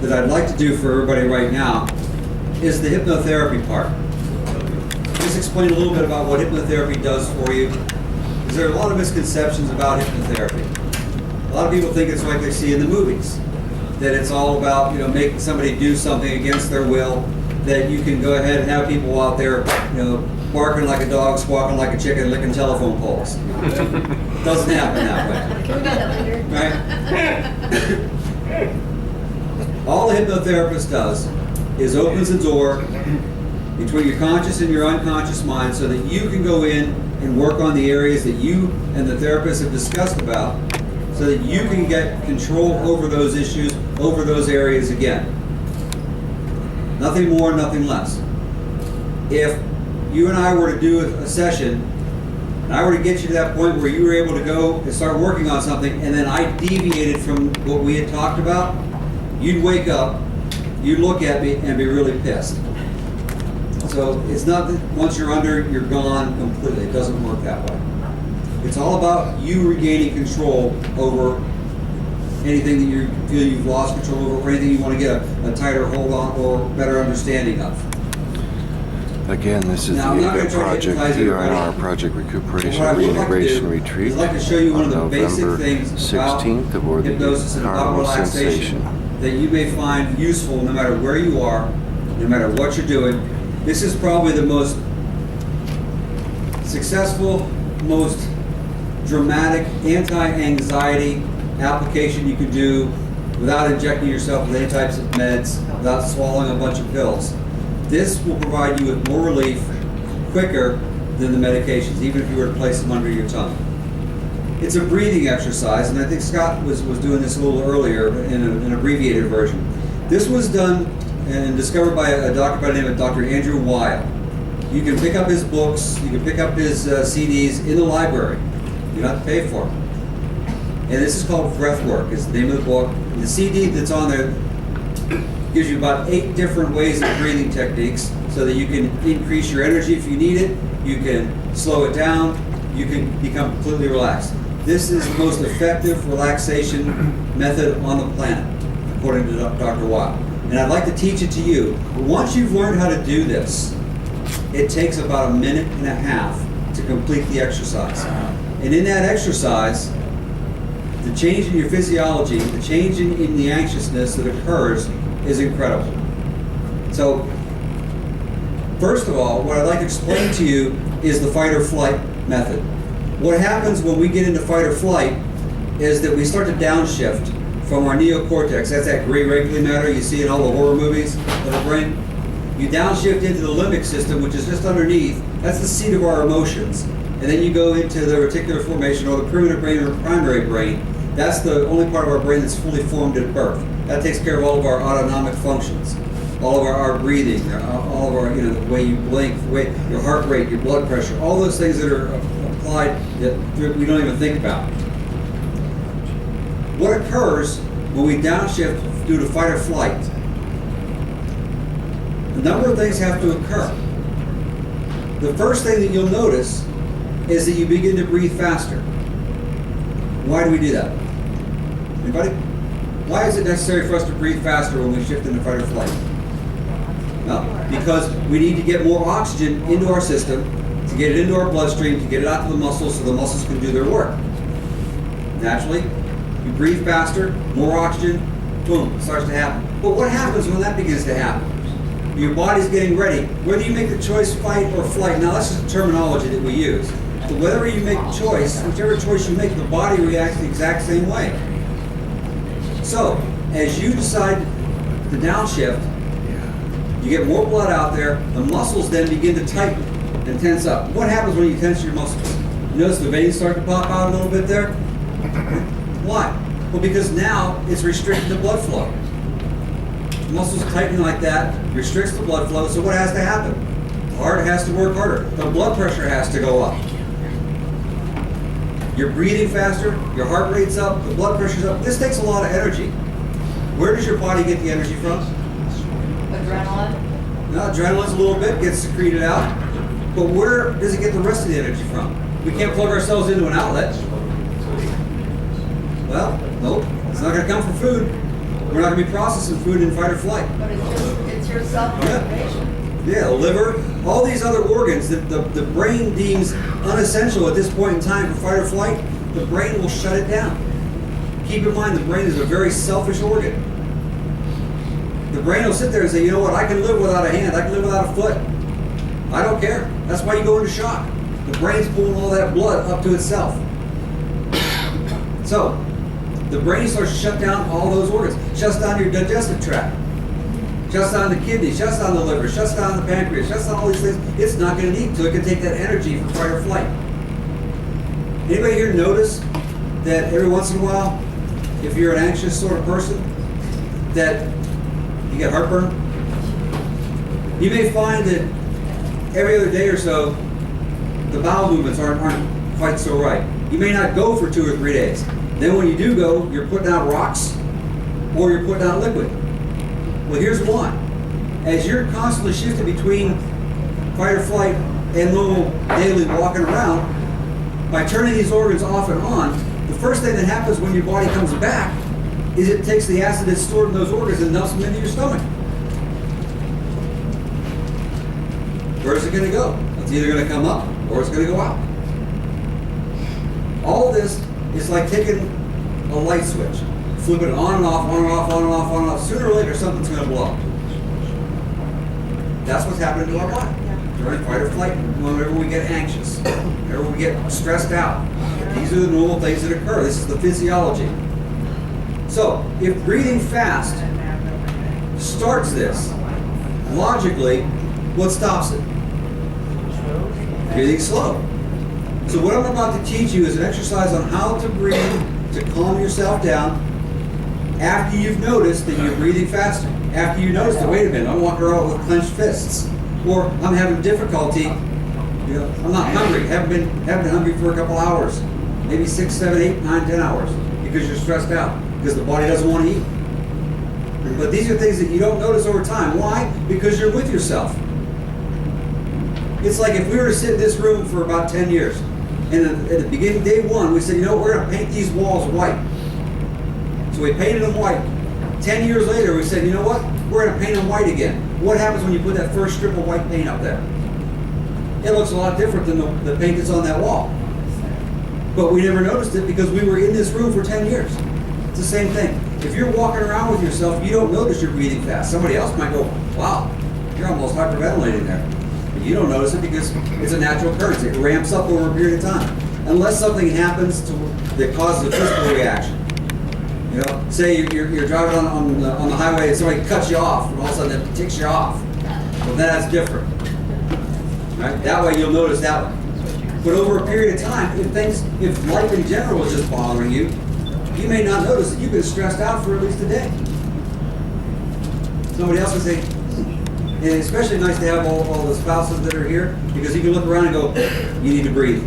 that I'd like to do for everybody right now is the hypnotherapy part. Just explain a little bit about what hypnotherapy does for you. Because there are a lot of misconceptions about hypnotherapy. A lot of people think it's like they see in the movies, that it's all about, you know, making somebody do something against their will, that you can go ahead and have people out there, you know, barking like a dog, squawking like a chicken, licking telephone poles. Doesn't happen that way. Can we do that later? Right? All a hypnotherapist does is opens the door between your conscious and your unconscious mind so that you can go in and work on the areas that you and the therapist have discussed about so that you can get control over those issues, over those areas again. Nothing more, nothing less. If you and I were to do a session, and I were to get you to that point where you were able to go and start working on something, and then I deviated from what we had talked about, you'd wake up, you'd look at me, and be really pissed. So it's not that once you're under, you're gone completely. It doesn't work that way. It's all about you regaining control over anything that you feel you've lost control over, or anything you want to get a tighter hold on or better understanding of. Again, this is Now, the I'm not going AVET to try to project, hypnotize everybody. PR&R project recuperation What I would like to reintegration do retreat is I'd like to show you one on of the basic November things about 16th aboard the hypnosis and about carnival relaxation sensation. that you may find useful no matter where you are, no matter what you're doing. This is probably the most successful, most dramatic anti-anxiety application you could do without injecting yourself with any types of meds, without swallowing a bunch of pills. This will provide you with more relief quicker than the medications, even if you were to place them under your tongue. It's a breathing exercise, and I think Scott was doing this a little earlier in an abbreviated version. This was done and discovered by a doctor by the name of Dr. Andrew Weil. You can pick up his books, you can pick up his CDs in the library. You don't have to pay for them. And this is called Breathwork, is the name of the book. The CD that's on there gives you about 8 different ways of breathing techniques so that you can increase your energy if you need it, you can slow it down, you can become completely relaxed. This is the most effective relaxation method on the planet, according to Dr. Weil. And I'd like to teach it to you. Once you've learned how to do this, it takes about 1.5 minutes to complete the exercise. And in that exercise, the change in your physiology, the change in the anxiousness that occurs is incredible. So, first of all, what I'd like to explain to you is the fight or flight method. What happens when we get into fight or flight is that we start to downshift from our neocortex. That's that gray regulating matter you see in all the horror movies of the brain. You downshift into the limbic system, which is just underneath. That's the seat of our emotions. And then you go into the reticular formation, or the primitive brain, or primary brain. That's the only part of our brain that's fully formed at birth. That takes care of all of our autonomic functions, all of our breathing, all of our, you know, the way you blink, the way your heart rate, your blood pressure, all those things that are applied that we don't even think about. What occurs when we downshift due to fight or flight? A number of things have to occur. The first thing that you'll notice is that you begin to breathe faster. Why do we do that? Anybody? Why is it necessary for us to breathe faster when we shift into fight or flight? Well, because we need to get more oxygen into our system, to get it into our bloodstream, to get it out to the muscles so the muscles can do their work. Naturally, you breathe faster, more oxygen, boom, it starts to happen. But what happens when that begins to happen? Your body's getting ready. Whether you make the choice fight or flight, now that's just the terminology that we use. But whether you make a choice, whichever choice you make, the body reacts the exact same way. So, as you decide to downshift, you get more blood out there, the muscles then begin to tighten and tense up. What happens when you tense your muscles? You notice the veins start to pop out a little bit there? Why? Well, because now it's restricting the blood flow. The muscles tightening like that restricts the blood flow, so what has to happen? The heart has to work harder. The blood pressure has to go up. You're breathing faster, your heart rate's up, the blood pressure's up. This takes a lot of energy. Where does your body get the energy from? Adrenaline? No, adrenaline's a little bit, gets secreted out. But where does it get the rest of the energy from? We can't plug ourselves into an outlet. Well, nope, it's not going to come from food. We're not gonna be processing food in fight or flight. But it's your self-motivation. Yeah, the liver, all these other organs that the brain deems unessential at this point in time for fight or flight, the brain will shut it down. Keep in mind, the brain is a very selfish organ. The brain will sit there and say, you know what, I can live without a hand, I can live without a foot. I don't care. That's why you go into shock. The brain's pulling all that blood up to itself. So, the brain starts to shut down all those organs. Shuts down your digestive tract. Shuts down the kidneys, shuts down the liver, shuts down the pancreas, shuts down all these things. It's not going to need to. It can take that energy for fight or flight. Anybody here notice that every once in a while, if you're an anxious sort of person, that you get heartburn? You may find that every other day or so, the bowel movements aren't quite so right. You may not go for 2 or 3 days. Then when you do go, you're putting out rocks or you're putting out liquid. Well, here's why. As you're constantly shifting between fight or flight and normal daily walking around, by turning these organs off and on, the first thing that happens when your body comes back is it takes the acid that's stored in those organs and dumps them into your stomach. Where's it going to go? It's either going to come up or it's going to go out. All this is like taking a light switch, flipping it on and off, on and off, on and off, on and off. Sooner or later, something's going to blow. That's what's happening to our body. During fight or flight, whenever we get anxious, whenever we get stressed out, these are the normal things that occur. This is the physiology. So, if breathing fast starts this, logically, what stops it? Breathing slow. So what I'm about to teach you is an exercise on how to breathe to calm yourself down after you've noticed that you're breathing faster. After you notice that, wait a minute, I'm walking around with clenched fists. Or I'm having difficulty, I'm not hungry, haven't been hungry for a couple hours. Maybe 6, 7, 8, 9, 10 hours. Because you're stressed out. Because the body doesn't want to eat. But these are things that you don't notice over time. Why? Because you're with yourself. It's like if we were to sit in this room for about 10 years, and at the beginning, day one, we said, you know, we're going to paint these walls white. So we painted them white. 10 years later, we said, you know what? We're going to paint them white again. What happens when you put that first strip of white paint up there? It looks a lot different than the paint that's on that wall. But we never noticed it because we were in this room for 10 years. It's the same thing. If you're walking around with yourself, you don't notice you're breathing fast. Somebody else might go, wow, you're almost hyperventilating there. But you don't notice it because it's a natural occurrence. It ramps up over a period of time. Unless something happens that causes a physical reaction. You know, say you're driving on the highway and somebody cuts you off, and all of a sudden it ticks you off. Well, that's different. Right? That way you'll notice that one. But over a period of time, if life in general is just bothering you, you may not notice that you've been stressed out for at least a day. Somebody else would say, and it's especially nice to have all the spouses that are here, because you can look around and go, you need to breathe.